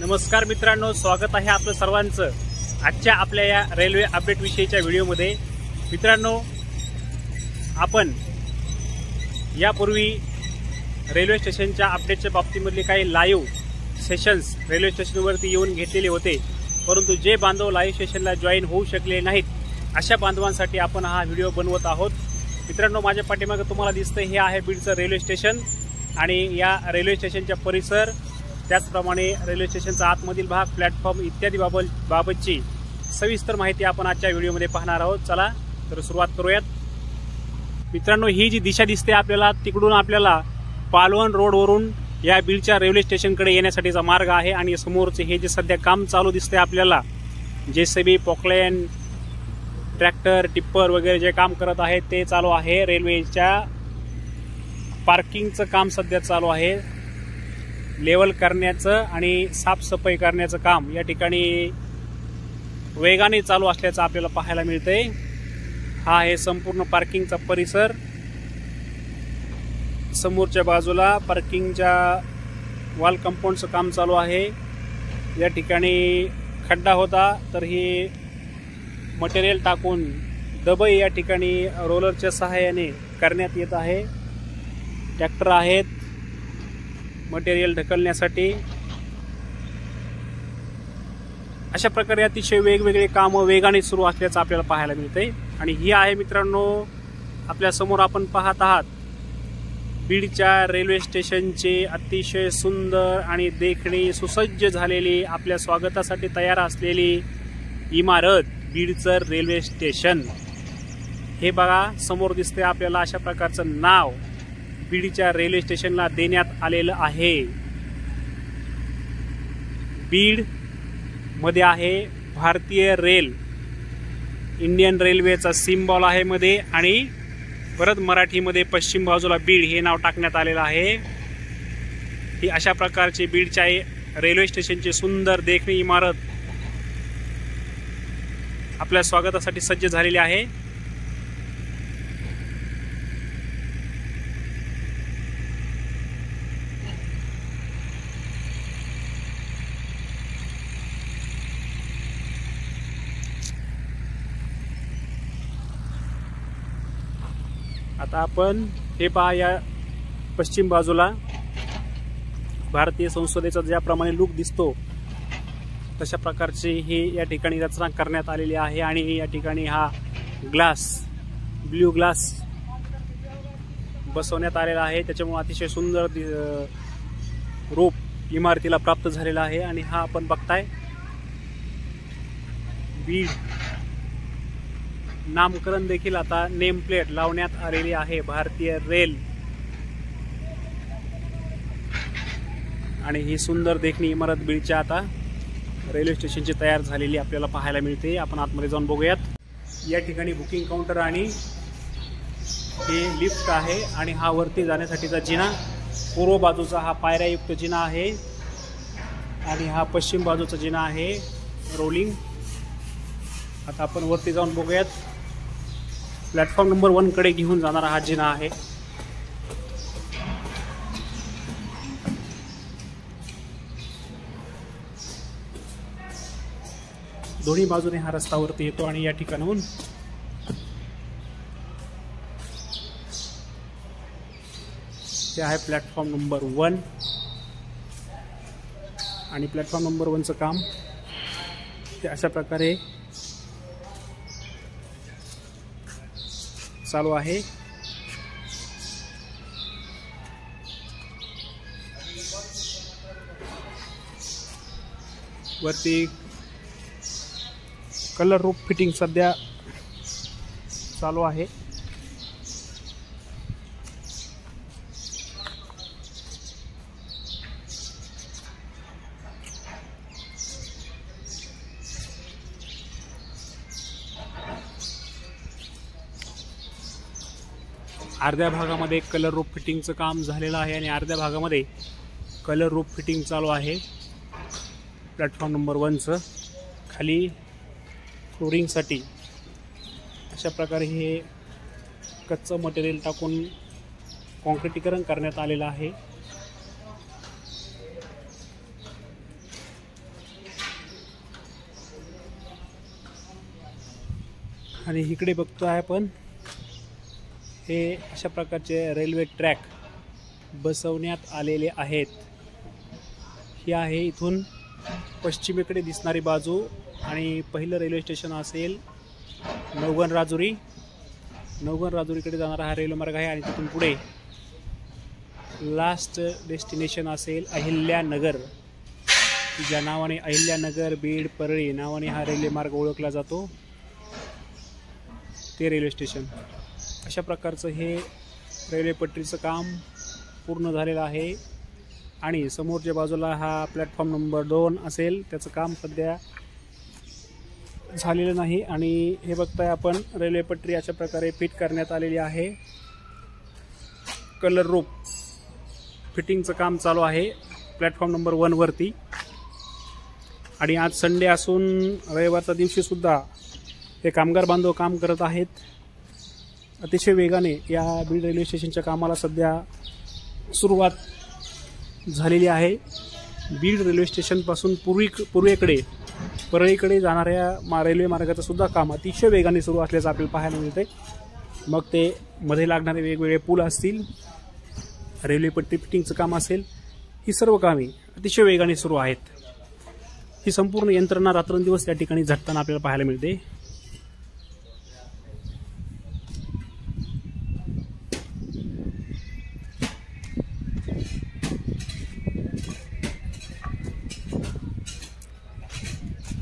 नमस्कार मित्रांनो, स्वागत आहे आपलं सर्वांचं आजच्या आपल्या या रेल्वे अपडेट विषयीच्या व्हिडिओमध्ये। मित्रांनो, आपण यापूर्वी रेल्वे स्टेशनच्या अपडेटच्या बाबतीमधले काही लाईव्ह सेशन्स रेल्वे स्टेशनवरती येऊन घेतलेले होते, परंतु जे बांधव लाईव्ह स्टेशनला जॉईन होऊ शकले नाहीत अशा बांधवांसाठी आपण हा व्हिडिओ बनवत आहोत। मित्रांनो, माझ्या पाठीमागे तुम्हाला दिसतंय हे आहे बीडचं रेल्वे स्टेशन आणि या रेल्वे स्टेशनच्या परिसर, त्याचप्रमाणे रेल्वे स्टेशनचा आतमधील भाग, प्लॅटफॉर्म इत्यादी बाबतची सविस्तर माहिती आपण आजच्या व्हिडिओमध्ये पाहणार आहोत। चला तर सुरुवात करूयात। मित्रांनो, ही जी दिशा दिसते आपल्याला, तिकडून आपल्याला पालवण रोडवरून या बीडच्या रेल्वे स्टेशनकडे येण्यासाठीचा मार्ग आहे आणि समोरचे हे जे सध्या काम चालू दिसते आपल्याला, JCB, पोकलेन, ट्रॅक्टर, टिप्पर वगैरे जे काम करत आहेत ते चालू आहे। रेल्वेच्या पार्किंगचं काम सध्या चालू आहे, लेवल करण्याचं आणि साफसफाई करण्याचं काम या ठिकाणी वेगाने चालू असल्याचं आपल्याला पाहायला मिळतंय। हा आहे संपूर्ण पार्किंगचा परिसर। समोरच्या बाजूला पार्किंगच्या वॉल कंपाऊंडचं काम चालू आहे। या ठिकाणी खड्डा होता तर ही मटेरियल टाकून दबई या ठिकाणी रोलरच्या सहाय्याने करण्यात येत आहे। ट्रॅक्टर आहेत मटेरियल ढकलण्यासाठी। अशा प्रकारे अतिशय वेगवेगळे कामं वेगाने सुरू असल्याचं आपल्याला पाहायला मिळतंय। आणि ही आहे मित्रांनो, आपल्या समोर आपण पाहत आहात बीडच्या रेल्वे स्टेशनचे अतिशय सुंदर आणि देखणी सुसज्ज झालेली, आपल्या स्वागतासाठी तयार असलेली इमारत, बीडचं रेल्वे स्टेशन। हे बघा, समोर दिसते आपल्याला अशा प्रकारचं नाव बीडच्या रेल्वे स्टेशनला देण्यात आलेलं आहे। बीड मध्ये आहे भारतीय रेल, इंडियन रेल्वेचा सिम्बॉल आहे मध्ये, आणि परत मराठीमध्ये पश्चिम बाजूला बीड हे नाव टाकण्यात आलेलं आहे। ही अशा प्रकारची बीडच्या रेल्वे स्टेशनची सुंदर देखणी इमारत आपल्या स्वागतासाठी सज्ज झालेली आहे। आता आपण हे पहा, या पश्चिम बाजूला भारतीय संसदेचा ज्याप्रमाणे लुक दिसतो तशा प्रकारची ही या ठिकाणी रचना करण्यात आलेली आहे। आणि या ठिकाणी हा ग्लास, ब्ल्यू ग्लास बसवण्यात आलेला आहे, त्याच्यामुळे अतिशय सुंदर रूप इमारतीला प्राप्त झालेला आहे। आणि हा आपण बघताय बीड नामकरण देखील आता नेम प्लेट लावण्यात आलेली आहे, भारतीय रेल। आणि ही सुंदर देखणी इमारत बीडच्या आता रेल्वे स्टेशनची तयार झालेली आपल्याला पाहायला मिळते। आपण आतमध्ये जाऊन बघूयात। या ठिकाणी बुकिंग काउंटर आणि हे लिफ्ट आहे, आणि हा वरती जाण्यासाठीचा जिना, पूर्व बाजूचा हा पायऱ्यायुक्त जिना आहे, आणि हा पश्चिम बाजूचा जिना आहे रोलिंग। आता आपण वरती जाऊन बघूयात। प्लॅटफॉर्म नंबर 1 कडे घेऊन जाणारा हा जिना आहे। दोन्ही बाजूने हा रस्ता वरती येतो आणि या ठिकाणाहून ते आहे प्लॅटफॉर्म नंबर 1। आणि प्लॅटफॉर्म नंबर 1चं काम ते अशा प्रकारे चालू आहे। वरती कलर रूफ फिटिंग सध्या चालू आहे। अर्ध्या भागामध्ये कलर रूफ फिटिंगचं काम झालेलं आहे आणि अर्ध्या भागामध्ये कलर रूफ फिटिंग चालू आहे प्लॅटफॉर्म नंबर 1चं। खाली फ्लोरिंगसाठी अशा प्रकारे हे कच्चं मटेरियल टाकून कॉन्क्रिटीकरण करण्यात आलेलं आहे। आणि इकडे बघतो आहे आपण हे अशा प्रकारचे रेल्वे ट्रॅक बसवण्यात आलेले आहेत. ही आहे इथून पश्चिमेकडे दिसणारी बाजू आणि पहिलं रेल्वे स्टेशन असेल नवगण राजुरी. नवगण राजुरीकडे जाणारा हा रेल्वे मार्ग आहे आणि तिथून पुढे लास्ट डेस्टिनेशन असेल अहिल्यानगर. ज्या नावाने अहिल्यानगर बीड परळी नावाने हा रेल्वे मार्ग ओळखला जातो ते रेल्वे स्टेशन. अशा प्रकारचं हे रेल्वे पट्टीचं काम पूर्ण झालेलं आहे आणि समोरच्या बाजूला हा प्लॅटफॉर्म नंबर 2 असेल. त्याचं काम सध्या झालेलं नाही आणि हे बघताय आपण रेल्वे पट्टी अशा प्रकारे फिट करण्यात आलेली आहे. कलर रूप फिटिंगचं काम चालू आहे प्लॅटफॉर्म नंबर 1 वरती. आणि आज संडे असून रविवारच्या दिवशी सुद्धा हे कामगार बांधव काम करत आहेत. अतिशय वेगाने या बीड रेल्वे स्टेशनच्या कामाला सध्या सुरुवात झालेली आहे. बीड रेल्वे स्टेशनपासून पूर्वेकडे परळीकडे जाणाऱ्या रेल्वे मार्गाचं सुद्धा काम अतिशय वेगाने सुरू असल्याचं आपल्याला पाहायला मिळते. मग ते मध्ये लागणारे वेगवेगळे पूल असतील, रेल्वे पट्टी फिटिंगचं काम असेल, ही सर्व कामे अतिशय वेगाने सुरू आहेत. ही संपूर्ण यंत्रणा रात्रंदिवस या ठिकाणी झटताना आपल्याला पाहायला मिळते.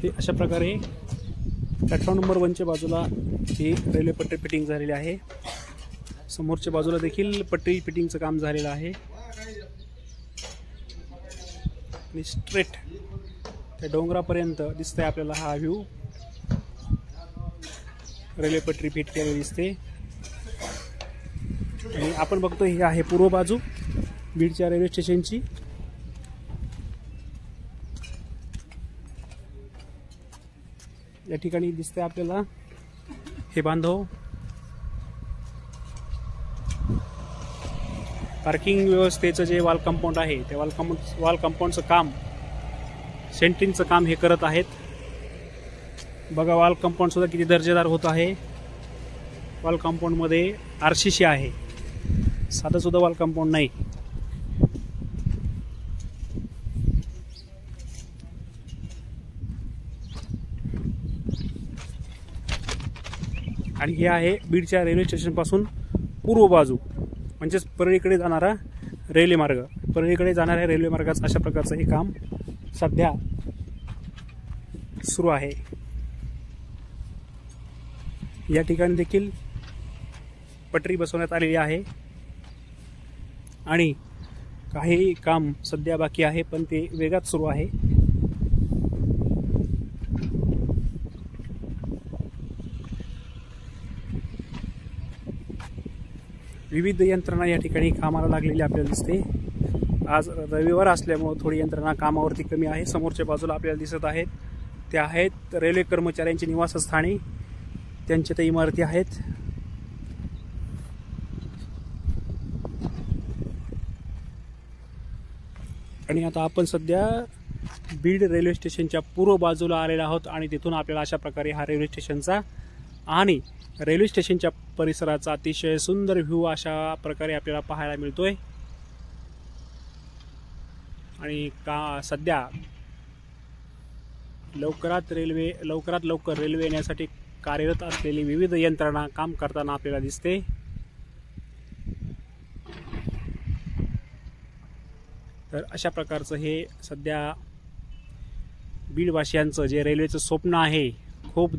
हे अशा प्रकारे प्लॅटफॉर्म नंबर 1च्या बाजूला ही रेल्वे पट्टी फिटिंग झालेली आहे. समोरच्या बाजूला देखील पट्टी फिटिंगचं काम झालेलं आहे आणि स्ट्रेट त्या डोंगरापर्यंत दिसतंय आपल्याला हा व्ह्यू. रेल्वे पट्टी फिट केलेली दिसते आणि आपण बघतो ही आहे पूर्व बाजू बीडच्या रेल्वे स्टेशनची. या ठिकाणी दिसतंय आपल्याला हे बांधव पार्किंग व्यवस्थेचं जे वॉल कंपाऊंड आहे त्या वॉल कंपाऊंडचं काम, सेंटरिंगचं काम हे करत आहेत. बघा वॉल कंपाऊंड सुद्धा किती दर्जेदार होत आहे. वॉल कंपाऊंडमध्ये RCC आहे, साधं सुद्धा वॉल कंपाऊंड नाही. आणि हे आहे बीडच्या रेल्वे स्टेशनपासून पूर्व बाजू म्हणजेच परळीकडे जाणारा रेल्वे मार्ग. परळीकडे जाणाऱ्या रेल्वे मार्गाचं अशा प्रकारचं हे काम सध्या सुरू आहे. या ठिकाणी देखील पटरी बसवण्यात आलेली आहे आणि काही काम सध्या बाकी आहे पण ते वेगात सुरू आहे. विविध यंत्रणा या ठिकाणी कामाला लागलेली आपल्याला दिसते. आज रविवार असल्यामुळे थोडी यंत्रणा कामावरती कमी आहे. समोरच्या बाजूला आपल्याला दिसत आहेत ते आहेत रेल्वे कर्मचाऱ्यांची निवासस्थाने, त्यांच्या त्या इमारती आहेत. आणि आता आपण सध्या बीड रेल्वे स्टेशनच्या पूर्व बाजूला आलेलो आहोत आणि तिथून आपल्याला अशा प्रकारे हा रेल्वे स्टेशनचा आणि रेल्वे स्टेशनच्या परिसराचा अतिशय सुंदर व्ह्यू अशा प्रकारे आपल्याला पाहायला मिळतोय. आणि सध्या लवकरात लवकर रेल्वे येण्यासाठी कार्यरत असलेली विविध यंत्रणा काम करताना आपल्याला दिसते. तर अशा प्रकारचं हे सध्या बीडवासियांचं जे रेल्वेचं स्वप्न आहे खूप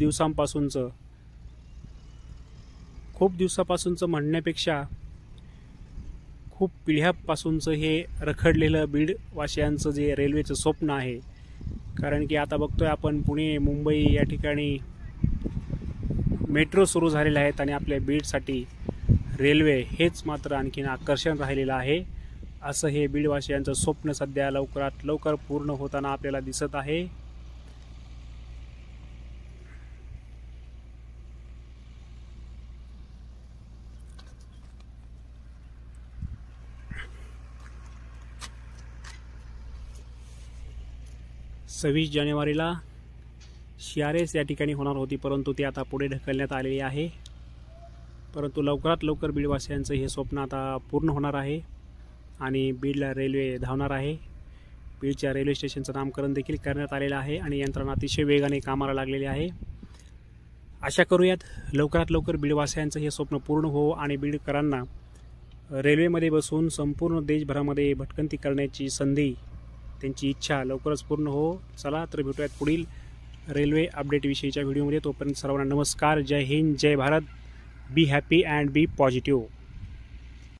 दिवसापासूनचं म्हणण्यापेक्षा खूप पिढ्यापासूनचं हे रखडलेलं बीडवासियांचं जे रेल्वेचं स्वप्न आहे. कारण की आता बघतोय आपण पुणे मुंबई या ठिकाणी मेट्रो सुरू झालेल्या आहेत आणि आपल्या बीडसाठी रेल्वे हेच मात्र आणखीन आकर्षण राहिलेलं आहे. असं हे बीडवासियांचं स्वप्न सध्या लवकरात लवकर पूर्ण होताना आपल्याला दिसत आहे. (26 जानेवारीला CRS या ठिकाणी होणार होती, परंतु ती आता पुढे ढकलण्यात आलेली आहे. परंतु लवकरात लवकर बीडवासियांचं हे स्वप्न आता पूर्ण होणार आहे आणि बीडला रेल्वे धावणार आहे. बीडच्या रेल्वे स्टेशनचं नामकरण देखील करण्यात आलेलं आहे आणि यंत्रणा अतिशय वेगाने कामाला लागलेली आहे. आशा करूयात लवकरात लवकर बीडवासियांचं हे स्वप्न पूर्ण हो आणि बीडकरांना रेल्वेमध्ये बसून संपूर्ण देशभरामध्ये भटकंती करण्याची संधी, त्यांची इच्छा लवकरच पूर्ण हो. चला तर भेटूयात पुढील रेल्वे अपडेट विषयीच्या व्हिडिओमध्ये. तोपर्यंत सर्वांना नमस्कार. जय हिंद, जय Bharat. Be happy and be positive.